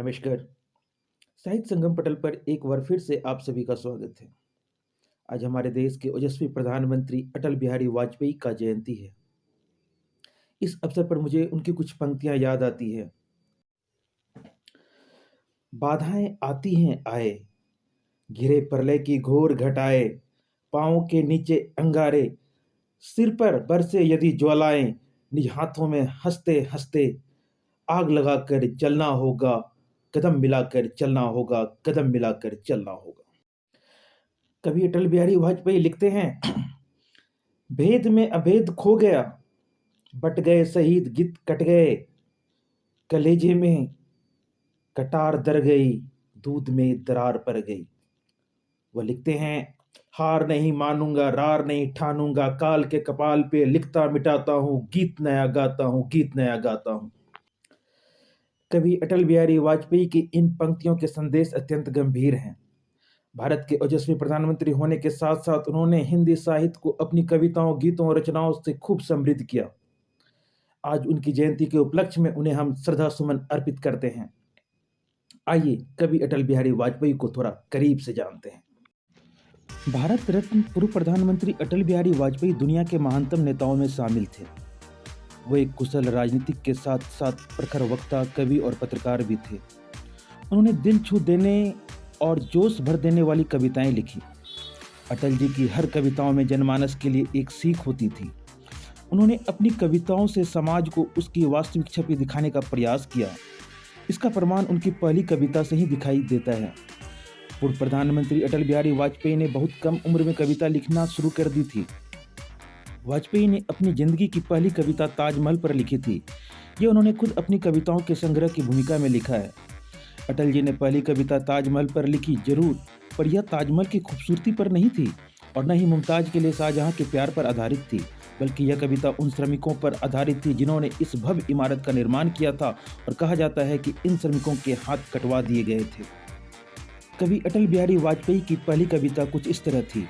नमस्कार। साहित्य संगम पटल पर एक बार फिर से आप सभी का स्वागत है। आज हमारे देश के ओजस्वी प्रधानमंत्री अटल बिहारी वाजपेयी का जयंती है। इस अवसर पर मुझे उनकी कुछ पंक्तियां याद आती है। बाधाएं आती हैं आए, घिरे प्रलय की घोर घटाए, पांवों के नीचे अंगारे, सिर पर बरसे यदि ज्वालाएं, निज हाथों में हंसते हंसते आग लगाकर जलना होगा, कदम मिलाकर चलना होगा, कदम मिलाकर चलना होगा। कवि अटल बिहारी वाजपेयी लिखते हैं, भेद में अभेद खो गया, बट गए शहीद गीत कट गए, कलेजे में कटार दर गई, दूध में दरार पड़ गई। वह लिखते हैं, हार नहीं मानूंगा, रार नहीं ठानूंगा, काल के कपाल पे लिखता मिटाता हूं, गीत नया गाता हूं, गीत नया गाता हूं। कवि अटल बिहारी वाजपेयी की इन पंक्तियों के संदेश अत्यंत गंभीर हैं। भारत के ओजस्वी प्रधानमंत्री होने के साथ साथ उन्होंने हिंदी साहित्य को अपनी कविताओं, गीतों और रचनाओं से खूब समृद्ध किया। आज उनकी जयंती के उपलक्ष्य में उन्हें हम श्रद्धा सुमन अर्पित करते हैं। आइए कवि अटल बिहारी वाजपेयी को थोड़ा करीब से जानते हैं। भारत रत्न पूर्व प्रधानमंत्री अटल बिहारी वाजपेयी दुनिया के महानतम नेताओं में शामिल थे। वो एक कुशल राजनीतिक के साथ साथ प्रखर वक्ता, कवि और पत्रकार भी थे। उन्होंने दिल छू देने और जोश भर देने वाली कविताएं लिखी। अटल जी की हर कविताओं में जनमानस के लिए एक सीख होती थी। उन्होंने अपनी कविताओं से समाज को उसकी वास्तविक छवि दिखाने का प्रयास किया। इसका प्रमाण उनकी पहली कविता से ही दिखाई देता है। पूर्व प्रधानमंत्री अटल बिहारी वाजपेयी ने बहुत कम उम्र में कविता लिखना शुरू कर दी थी। वाजपेयी ने अपनी जिंदगी की पहली कविता ताजमहल पर लिखी थी। ये उन्होंने खुद अपनी कविताओं के संग्रह की भूमिका में लिखा है। अटल जी ने पहली कविता ताजमहल पर लिखी जरूर, पर यह ताजमहल की खूबसूरती पर नहीं थी और न ही मुमताज के लिए शाहजहां के प्यार पर आधारित थी, बल्कि यह कविता उन श्रमिकों पर आधारित थी जिन्होंने इस भव्य इमारत का निर्माण किया था और कहा जाता है कि इन श्रमिकों के हाथ कटवा दिए गए थे। कवि अटल बिहारी वाजपेयी की पहली कविता कुछ इस तरह थी,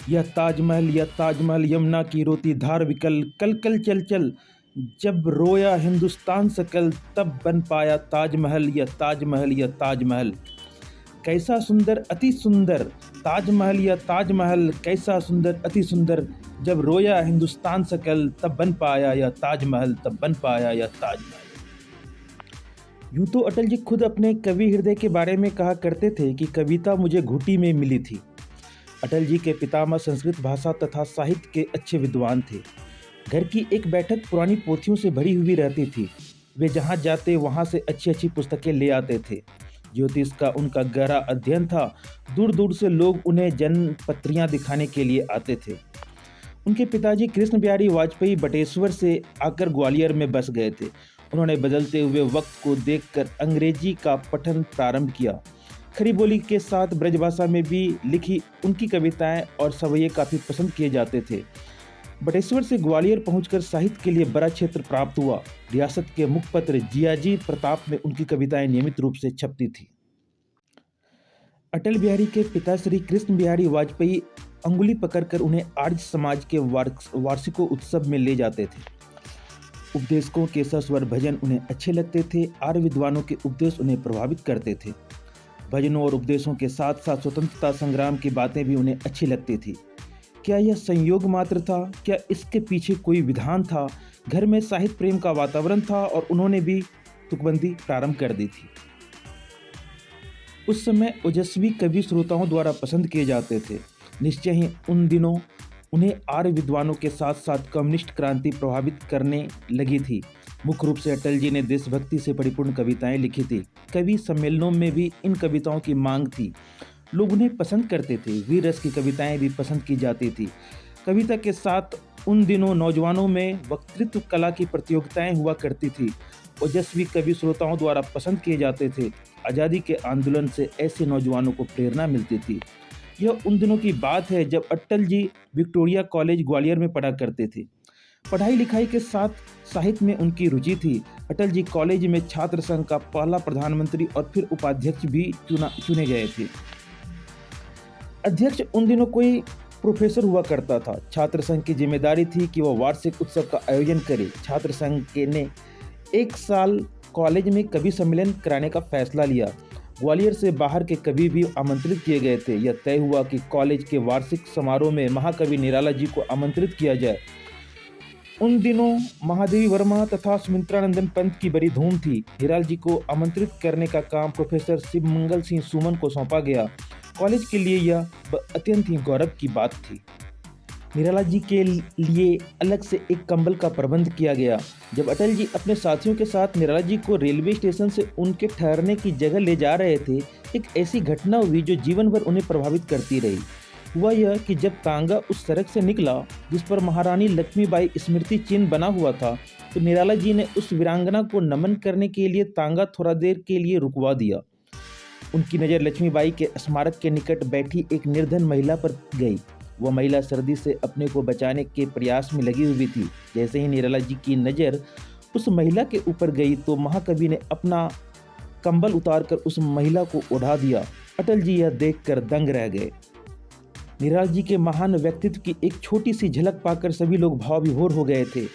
यह ताजमहल यमुना की रोती धार विकल, कल कल चल चल, जब रोया हिंदुस्तान सकल, तब बन पाया ताजमहल, यह ताजमहल कैसा सुंदर अति सुंदर, ताजमहल यह ताजमहल कैसा सुंदर अति सुंदर, जब रोया हिंदुस्तान सकल, तब बन पाया यह ताजमहल, तब बन पाया यह ताजमहल। यूं तो अटल जी खुद अपने कवि हृदय के बारे में कहा करते थे कि कविता मुझे घुटी में मिली थी। अटल जी के पितामह संस्कृत भाषा तथा साहित्य के अच्छे विद्वान थे। घर की एक बैठक पुरानी पोथियों से भरी हुई रहती थी। वे जहाँ जाते वहाँ से अच्छी अच्छी पुस्तकें ले आते थे। ज्योतिष का उनका गहरा अध्ययन था। दूर दूर से लोग उन्हें जन्मपत्रियाँ दिखाने के लिए आते थे। उनके पिताजी कृष्ण बिहारी वाजपेयी बटेश्वर से आकर ग्वालियर में बस गए थे। उन्होंने बदलते हुए वक्त को देखकर अंग्रेजी का पठन प्रारंभ किया। खरी बोली के साथ ब्रजभाषा में भी लिखी उनकी कविताएं और सवैये काफ़ी पसंद किए जाते थे। बटेश्वर से ग्वालियर पहुंचकर साहित्य के लिए बड़ा क्षेत्र प्राप्त हुआ। रियासत के मुखपत्र जियाजी प्रताप में उनकी कविताएं नियमित रूप से छपती थी। अटल बिहारी के पिता श्री कृष्ण बिहारी वाजपेयी अंगुली पकड़कर उन्हें आर्य समाज के वार्षिकों उत्सव में ले जाते थे। उपदेशकों के सस्वर भजन उन्हें अच्छे लगते थे। आर्य विद्वानों के उपदेश उन्हें प्रभावित करते थे। भजनों और उपदेशों के साथ साथ स्वतंत्रता संग्राम की बातें भी उन्हें अच्छी लगती थी। क्या यह संयोग मात्र था? क्या इसके पीछे कोई विधान था? घर में साहित्य प्रेम का वातावरण था और उन्होंने भी तुकबंदी प्रारंभ कर दी थी। उस समय ओजस्वी कवि श्रोताओं द्वारा पसंद किए जाते थे। निश्चय ही उन दिनों उन्हें आर्य विद्वानों के साथ साथ कम्युनिस्ट क्रांति प्रभावित करने लगी थी। मुख्य रूप से अटल जी ने देशभक्ति से परिपूर्ण कविताएं लिखी थी। कवि सम्मेलनों में भी इन कविताओं की मांग थी। लोग उन्हें पसंद करते थे। वीर रस की कविताएं भी पसंद की जाती थी। कविता के साथ उन दिनों नौजवानों में वक्तृत्व कला की प्रतियोगिताएं हुआ करती थी। ओजस्वी कवि श्रोताओं द्वारा पसंद किए जाते थे। आज़ादी के आंदोलन से ऐसे नौजवानों को प्रेरणा मिलती थी। यह उन दिनों की बात है जब अटल जी विक्टोरिया कॉलेज ग्वालियर में पढ़ा करते थे। पढ़ाई लिखाई के साथ साहित्य में उनकी रुचि थी। अटल जी कॉलेज में छात्र संघ का पहला प्रधानमंत्री और फिर उपाध्यक्ष भी चुने गए थे। अध्यक्ष उन दिनों कोई प्रोफेसर हुआ करता था। छात्र संघ की जिम्मेदारी थी कि वह वार्षिक उत्सव का आयोजन करे। छात्र संघ ने एक साल कॉलेज में कवि सम्मेलन कराने का फैसला लिया। ग्वालियर से बाहर के कवि भी आमंत्रित किए गए थे। यह तय हुआ कि कॉलेज के वार्षिक समारोह में महाकवि निराला जी को आमंत्रित किया जाए। उन दिनों महादेवी वर्मा तथा सुमित्रानंदन पंत की बड़ी धूम थी। निराला जी को आमंत्रित करने का काम प्रोफेसर शिवमंगल सिंह सुमन को सौंपा गया। कॉलेज के लिए यह अत्यंत ही गौरव की बात थी। निराला जी के लिए अलग से एक कंबल का प्रबंध किया गया। जब अटल जी अपने साथियों के साथ निराला जी को रेलवे स्टेशन से उनके ठहरने की जगह ले जा रहे थे, एक ऐसी घटना हुई जो जीवन भर उन्हें प्रभावित करती रही। हुआ यह कि जब तांगा उस सड़क से निकला जिस पर महारानी लक्ष्मीबाई स्मृति चिन्ह बना हुआ था, तो निराला जी ने उस वीरांगना को नमन करने के लिए तांगा थोड़ा देर के लिए रुकवा दिया। उनकी नज़र लक्ष्मीबाई के स्मारक के निकट बैठी एक निर्धन महिला पर गई। वह महिला सर्दी से अपने को बचाने के प्रयास में लगी हुई थी। जैसे ही निराला जी की नज़र उस महिला के ऊपर गई तो महाकवि ने अपना कंबल उतारकर उस महिला को ओढ़ा दिया। अटल जी यह देखकर दंग रह गए। निराला जी के महान व्यक्तित्व की एक छोटी सी झलक पाकर सभी लोग भाव विभोर हो गए थे।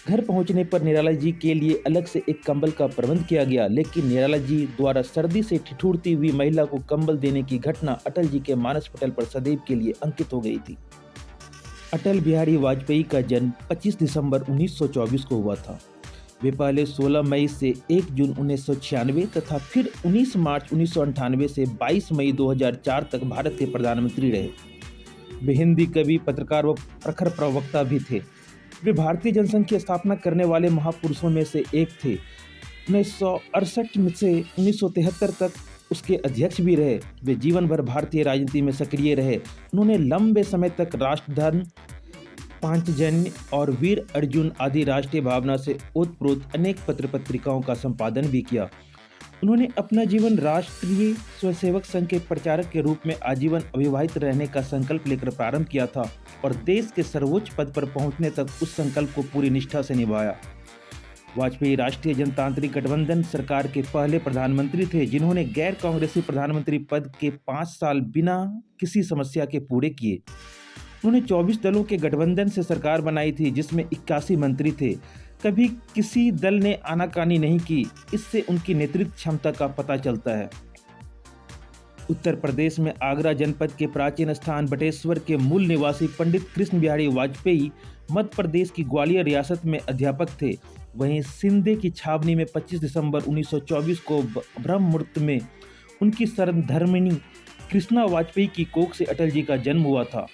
घर पहुंचने पर निराला जी के लिए अलग से एक कंबल का प्रबंध किया गया, लेकिन निराला जी द्वारा सर्दी से ठिठुरती हुई महिला को कंबल देने की घटना अटल जी के मानस पटल पर सदैव के लिए अंकित हो गई थी। अटल बिहारी वाजपेयी का जन्म 25 दिसंबर 1924 को हुआ था। वे पहले 16 मई से 1 जून 1996 तथा फिर 19 मार्च 1998 से 22 मई 2004 तक भारत के प्रधानमंत्री रहे। वे हिंदी कवि, पत्रकार व प्रखर प्रवक्ता भी थे। वे भारतीय जनसंघ की स्थापना करने वाले महापुरुषों में से एक थे। 1968 से 1973 तक उसके अध्यक्ष भी रहे। वे जीवन भर भारतीय राजनीति में सक्रिय रहे। उन्होंने लंबे समय तक राष्ट्रधर्म, पांचजन्य और वीर अर्जुन आदि राष्ट्रीय भावना से ओतप्रोत अनेक पत्र पत्रिकाओं का संपादन भी किया। उन्होंने अपना जीवन राष्ट्रीय स्वयंसेवक संघ के प्रचारक के रूप में आजीवन अविवाहित रहने का संकल्प लेकर प्रारंभ किया था और देश के सर्वोच्च पद पर पहुंचने तक उस संकल्प को पूरी निष्ठा से निभाया। वाजपेयी राष्ट्रीय जनतांत्रिक गठबंधन सरकार के पहले प्रधानमंत्री थे जिन्होंने गैर कांग्रेसी प्रधानमंत्री पद के 5 साल बिना किसी समस्या के पूरे किए। उन्होंने 24 दलों के गठबंधन से सरकार बनाई थी जिसमें 81 मंत्री थे। कभी किसी दल ने आनाकानी नहीं की। इससे उनकी नेतृत्व क्षमता का पता चलता है। उत्तर प्रदेश में आगरा जनपद के प्राचीन स्थान बटेश्वर के मूल निवासी पंडित कृष्ण बिहारी वाजपेयी मध्य प्रदेश की ग्वालियर रियासत में अध्यापक थे। वहीं सिंधे की छावनी में 25 दिसंबर 1924 को ब्रह्म मुहूर्त में उनकी सरधर्मिणी कृष्णा वाजपेयी की कोख से अटल जी का जन्म हुआ था।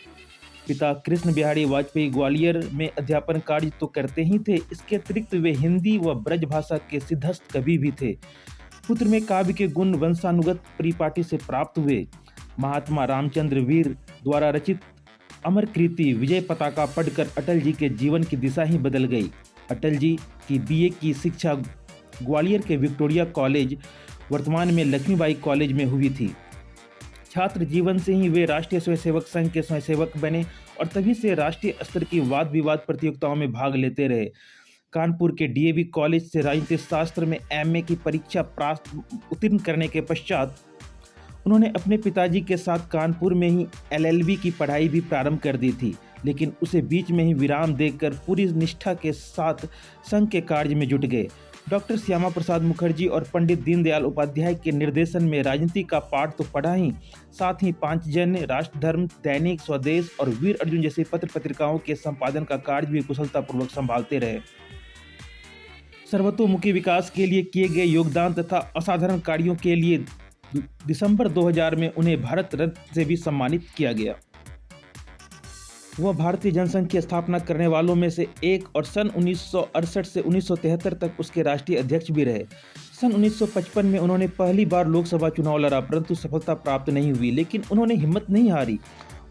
पिता कृष्ण बिहारी वाजपेयी ग्वालियर में अध्यापन कार्य तो करते ही थे, इसके अतिरिक्त वे हिंदी व ब्रज भाषा के सिद्धहस्त कवि भी थे। पुत्र में काव्य के गुण वंशानुगत परिपाटी से प्राप्त हुए। महात्मा रामचंद्र वीर द्वारा रचित अमर कृति विजय पताका पढ़कर अटल जी के जीवन की दिशा ही बदल गई। अटल जी की बीए की शिक्षा ग्वालियर के विक्टोरिया कॉलेज, वर्तमान में लक्ष्मीबाई कॉलेज में हुई थी। छात्र जीवन से ही वे राष्ट्रीय स्वयंसेवक संघ के स्वयंसेवक बने और तभी से राष्ट्रीय स्तर की वाद विवाद प्रतियोगिताओं में भाग लेते रहे। कानपुर के डीएवी कॉलेज से राजनीतिक शास्त्र में एमए की परीक्षा उत्तीर्ण करने के पश्चात उन्होंने अपने पिताजी के साथ कानपुर में ही एलएलबी की पढ़ाई भी प्रारंभ कर दी थी, लेकिन उसे बीच में ही विराम देकर पूरी निष्ठा के साथ संघ के कार्य में जुट गए। डॉक्टर श्यामा प्रसाद मुखर्जी और पंडित दीनदयाल उपाध्याय के निर्देशन में राजनीति का पाठ तो पढ़ा ही, साथ ही पांचजन्य, राष्ट्रधर्म, दैनिक, स्वदेश और वीर अर्जुन जैसे पत्र पत्रिकाओं के संपादन का कार्य भी कुशलतापूर्वक संभालते रहे। सर्वतोमुखी विकास के लिए किए गए योगदान तथा असाधारण कार्यों के लिए दिसंबर 2000 में उन्हें भारत रत्न से भी सम्मानित किया गया। वह भारतीय जनसंघ की स्थापना करने वालों में से एक और सन 1968 से 1973 तक उसके राष्ट्रीय अध्यक्छ भी रहे। सन 1955 में उन्होंने पहली बार लोकसभा चुनाव लड़ा, परंतु सफलता प्राप्त नहीं हुई, लेकिन उन्होंने हिम्मत नहीं हारी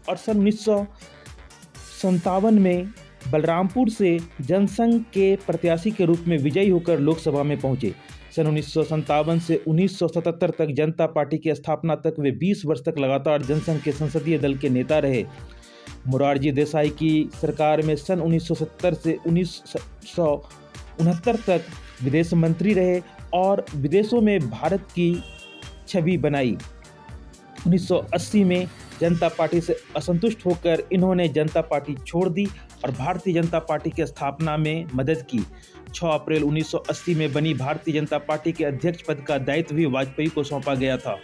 और सन 1957 में बलरामपुर से जनसंघ के प्रत्याशी के रूप में विजयी होकर लोकसभा में पहुंचे। सन 1957 से 1977 तक जनता पार्टी की स्थापना तक वे 20 वर्ष तक लगातार जनसंघ के संसदीय दल के नेता रहे। मोरारजी देसाई की सरकार में सन 1970 से 1969 तक विदेश मंत्री रहे और विदेशों में भारत की छवि बनाई। 1980 में जनता पार्टी से असंतुष्ट होकर इन्होंने जनता पार्टी छोड़ दी और भारतीय जनता पार्टी की स्थापना में मदद की। 6 अप्रैल 1980 में बनी भारतीय जनता पार्टी के अध्यक्ष पद का दायित्व भी वाजपेयी को सौंपा गया था।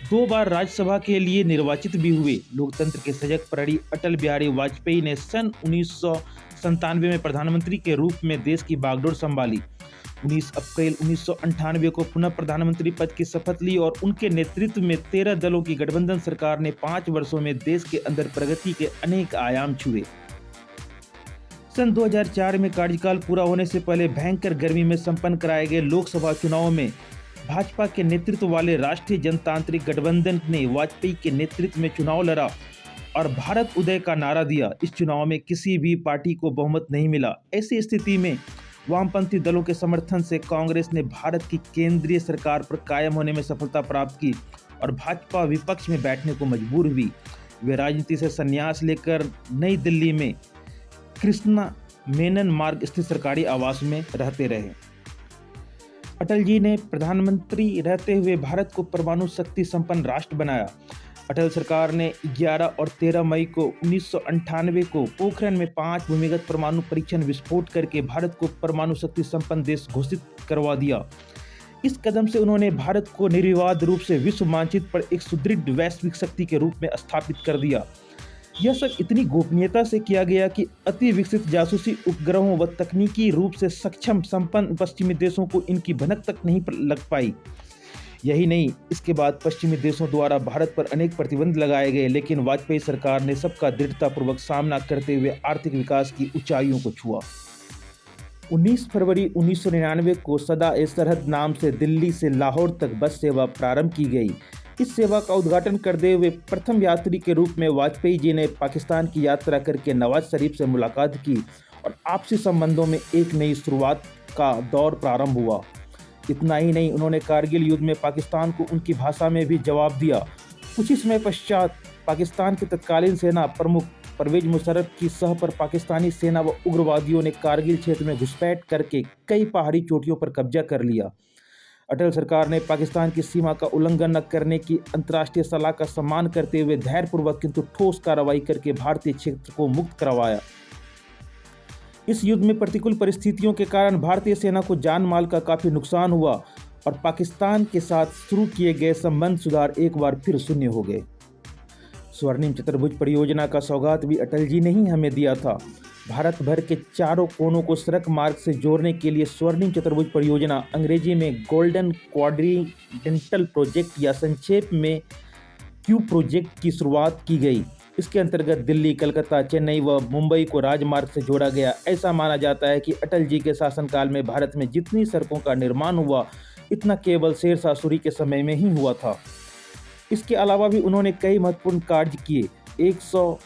2 बार राज्यसभा के लिए निर्वाचित भी हुए। लोकतंत्र के सजग प्रहरी अटल बिहारी वाजपेयी ने सन 1997 में प्रधानमंत्री के रूप में देश की बागडोर संभाली। 19 अप्रैल 1998 को पुनः प्रधानमंत्री पद की शपथ ली और उनके नेतृत्व में 13 दलों की गठबंधन सरकार ने 5 वर्षों में देश के अंदर प्रगति के अनेक आयाम छुए। सन 2004 में कार्यकाल पूरा होने से पहले भयंकर गर्मी में संपन्न कराए गए लोकसभा चुनाव में भाजपा के नेतृत्व वाले राष्ट्रीय जनतांत्रिक गठबंधन ने वाजपेयी के नेतृत्व में चुनाव लड़ा और भारत उदय का नारा दिया। इस चुनाव में किसी भी पार्टी को बहुमत नहीं मिला। ऐसी स्थिति में वामपंथी दलों के समर्थन से कांग्रेस ने भारत की केंद्रीय सरकार पर कायम होने में सफलता प्राप्त की और भाजपा विपक्ष में बैठने को मजबूर हुई। वे राजनीति से संन्यास लेकर नई दिल्ली में कृष्णा मेनन मार्ग स्थित सरकारी आवास में रहते रहे। अटल जी ने प्रधानमंत्री रहते हुए भारत को परमाणु शक्ति संपन्न राष्ट्र बनाया। अटल सरकार ने 11 और 13 मई को 1998 को पोखरण में 5 भूमिगत परमाणु परीक्षण विस्फोट करके भारत को परमाणु शक्ति संपन्न देश घोषित करवा दिया। इस कदम से उन्होंने भारत को निर्विवाद रूप से विश्व मानचित्र पर एक सुदृढ़ वैश्विक शक्ति के रूप में स्थापित कर दिया। यह सब इतनी गोपनीयता से किया गया कि अति विकसित जासूसी उपग्रहों व तकनीकी रूप से सक्षम संपन्न पश्चिमी देशों को इनकी भनक तक नहीं लग पाई। यही नहीं, इसके बाद पश्चिमी देशों द्वारा भारत पर अनेक प्रतिबंध लगाए गए, लेकिन वाजपेयी सरकार ने सबका दृढ़तापूर्वक सामना करते हुए आर्थिक विकास की ऊंचाइयों को छुआ। 19 फरवरी 1999 को सदा-ए-सरहद नाम से दिल्ली से लाहौर तक बस सेवा प्रारंभ की गई। इस सेवा का उद्घाटन करते हुए प्रथम यात्री के रूप में वाजपेयी जी ने पाकिस्तान की यात्रा करके नवाज शरीफ से मुलाकात की और आपसी संबंधों में एक नई शुरुआत का दौर प्रारंभ हुआ। इतना ही नहीं, उन्होंने कारगिल युद्ध में पाकिस्तान को उनकी भाषा में भी जवाब दिया। कुछ ही समय पश्चात पाकिस्तान के तत्कालीन सेना प्रमुख परवेज मुशर्रफ की सह पर पाकिस्तानी सेना व उग्रवादियों ने कारगिल क्षेत्र में घुसपैठ करके कई पहाड़ी चोटियों पर कब्जा कर लिया। अटल सरकार ने पाकिस्तान की सीमा का उल्लंघन न करने की अंतर्राष्ट्रीय सलाह का सम्मान करते हुए धैर्यपूर्वक किंतु ठोस कार्रवाई करके भारतीय क्षेत्र को मुक्त करवाया। इस युद्ध में प्रतिकूल परिस्थितियों के कारण भारतीय सेना को जान माल का काफी नुकसान हुआ और पाकिस्तान के साथ शुरू किए गए संबंध सुधार एक बार फिर शून्य हो गए। स्वर्णिम चतुर्भुज परियोजना का सौगात भी अटल जी ने ही हमें दिया था। भारत भर के चारों कोनों को सड़क मार्ग से जोड़ने के लिए स्वर्णिम चतुर्भुज परियोजना, अंग्रेजी में गोल्डन क्वाड्रिडेंटल प्रोजेक्ट या संक्षेप में क्यू प्रोजेक्ट की शुरुआत की गई। इसके अंतर्गत दिल्ली, कलकत्ता, चेन्नई व मुंबई को राजमार्ग से जोड़ा गया। ऐसा माना जाता है कि अटल जी के शासनकाल में भारत में जितनी सड़कों का निर्माण हुआ, इतना केवल शेरशाह सूरी के समय में ही हुआ था। इसके अलावा भी उन्होंने कई महत्वपूर्ण कार्य किए। 100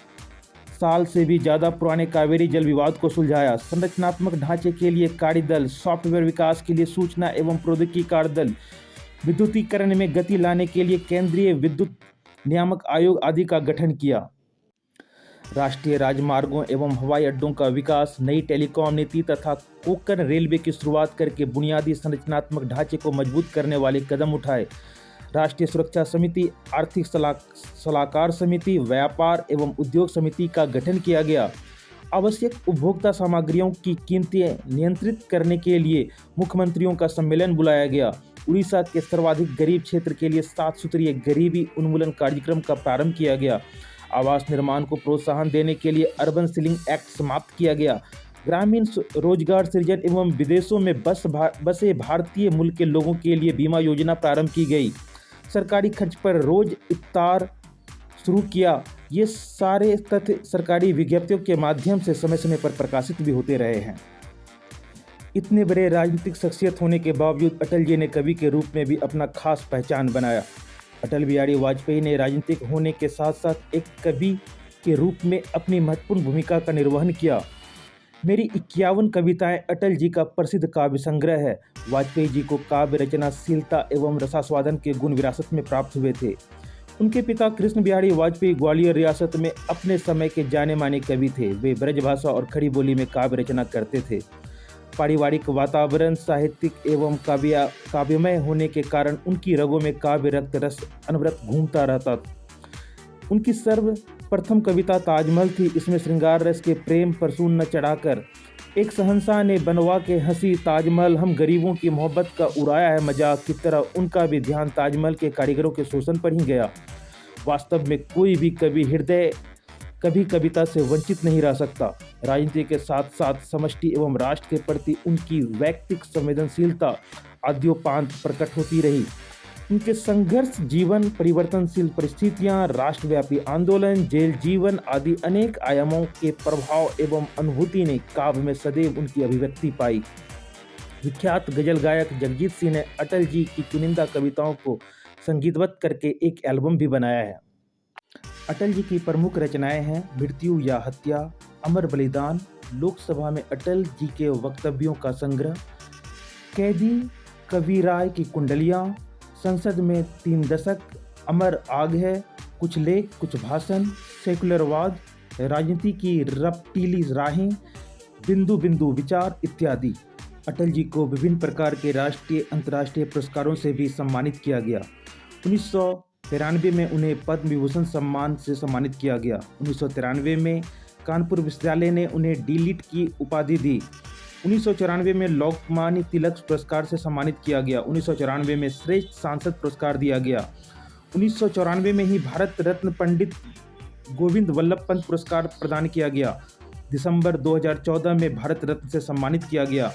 साल से भी ज़्यादा पुराने कावेरी जल विवाद को सुलझाया। संरचनात्मक ढांचे के लिए कार्यदल, सॉफ्टवेयर विकास के लिए सूचना एवं प्रौद्योगिकी कार्यदल, विद्युतीकरण में गति लाने के लिए केंद्रीय विद्युत नियामक आयोग आदि का गठन किया। राष्ट्रीय राजमार्गों एवं हवाई अड्डों का विकास, नई टेलीकॉम नीति तथा कोंकण रेलवे की शुरुआत करके बुनियादी संरचनात्मक ढांचे को मजबूत करने वाले कदम उठाए। राष्ट्रीय सुरक्षा समिति, आर्थिक सलाहकार समिति, व्यापार एवं उद्योग समिति का गठन किया गया। आवश्यक उपभोक्ता सामग्रियों की कीमतें नियंत्रित करने के लिए मुख्यमंत्रियों का सम्मेलन बुलाया गया। उड़ीसा के सर्वाधिक गरीब क्षेत्र के लिए 7 सूत्रीय गरीबी उन्मूलन कार्यक्रम का प्रारंभ किया गया। आवास निर्माण को प्रोत्साहन देने के लिए अर्बन सीलिंग एक्ट समाप्त किया गया। ग्रामीण रोजगार सृजन एवं विदेशों में बसे भारतीय मूल के लोगों के लिए बीमा योजना प्रारंभ की गई। सरकारी खर्च पर रोज इफ्तार शुरू किया। ये सारे तथ्य सरकारी विज्ञप्तियों के माध्यम से समय समय पर प्रकाशित भी होते रहे हैं। इतने बड़े राजनीतिक शख्सियत होने के बावजूद अटल जी ने कवि के रूप में भी अपना खास पहचान बनाया। अटल बिहारी वाजपेयी ने राजनीतिक होने के साथ साथ एक कवि के रूप में अपनी महत्वपूर्ण भूमिका का निर्वहन किया। मेरी 51 कविताएं अटल जी का प्रसिद्ध काव्य संग्रह है। वाजपेयी जी को काव्य रचनाशीलता एवं रसास्वादन के गुण विरासत में प्राप्त हुए थे। उनके पिता कृष्ण बिहारी वाजपेयी ग्वालियर रियासत में अपने समय के जाने माने कवि थे। वे ब्रजभाषा और खड़ी बोली में काव्य रचना करते थे। पारिवारिक वातावरण साहित्यिक एवं काव्यमय होने के कारण उनकी रगों में काव्य रक्त रस अनवरत घूमता रहता। उनकी सर्वप्रथम कविता ताजमहल थी। इसमें श्रृंगार रस के प्रेम पर सून न चढ़ाकर एक शहंशाह ने बनवा के हंसी ताजमहल हम गरीबों की मोहब्बत का उड़ाया है मजाक की तरह उनका भी ध्यान ताजमहल के कारीगरों के शोषण पर ही गया। वास्तव में कोई भी कवि हृदय कभी कविता से वंचित नहीं रह सकता। राजनीति के साथ साथ समष्टि एवं राष्ट्र के प्रति उनकी वैयक्तिक संवेदनशीलता आद्योपांत प्रकट होती रही। उनके संघर्ष जीवन, परिवर्तनशील परिस्थितियां, राष्ट्रव्यापी आंदोलन, जेल जीवन आदि अनेक आयामों के प्रभाव एवं अनुभूति ने काव्य में सदैव उनकी अभिव्यक्ति पाई। विख्यात गजल गायक जगजीत सिंह ने अटल जी की चुनिंदा कविताओं को संगीतबद्ध करके एक एल्बम भी बनाया है। अटल जी की प्रमुख रचनाएं हैं मृत्यु या हत्या, अमर बलिदान, लोकसभा में अटल जी के वक्तव्यों का संग्रह, कैदी कविराय की कुंडलियां, संसद में 3 दशक, अमर आग है, कुछ लेख कुछ भाषण, सेकुलरवाद, राजनीति की रपटीली राहें, बिंदु बिंदु विचार इत्यादि। अटल जी को विभिन्न प्रकार के राष्ट्रीय अंतर्राष्ट्रीय पुरस्कारों से भी सम्मानित किया गया। 1993 में उन्हें पद्म विभूषण सम्मान से सम्मानित किया गया। 1993 में कानपुर विश्वविद्यालय ने उन्हें डी.लिट की उपाधि दी। 1994 में लोकमान्य तिलक पुरस्कार से सम्मानित किया गया। 1994 में श्रेष्ठ सांसद पुरस्कार दिया गया। 1994 में ही भारत रत्न पंडित गोविंद वल्लभ पंत पुरस्कार प्रदान किया गया। दिसंबर 2014 में भारत रत्न से सम्मानित किया गया।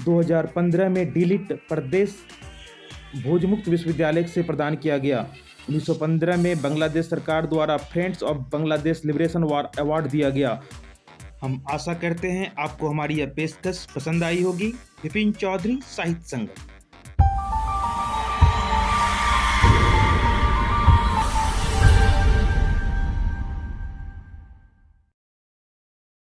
2015 में डी.लिट प्रदेश भोजमुक्त विश्वविद्यालय से प्रदान किया गया। 1915 में बांग्लादेश सरकार द्वारा friends of Bangladesh liberation war award दिया गया। हम आशा करते हैं आपको हमारी यह पेशकश पसंद आई होगी। विपिन चौधरी, साहित्य संगम।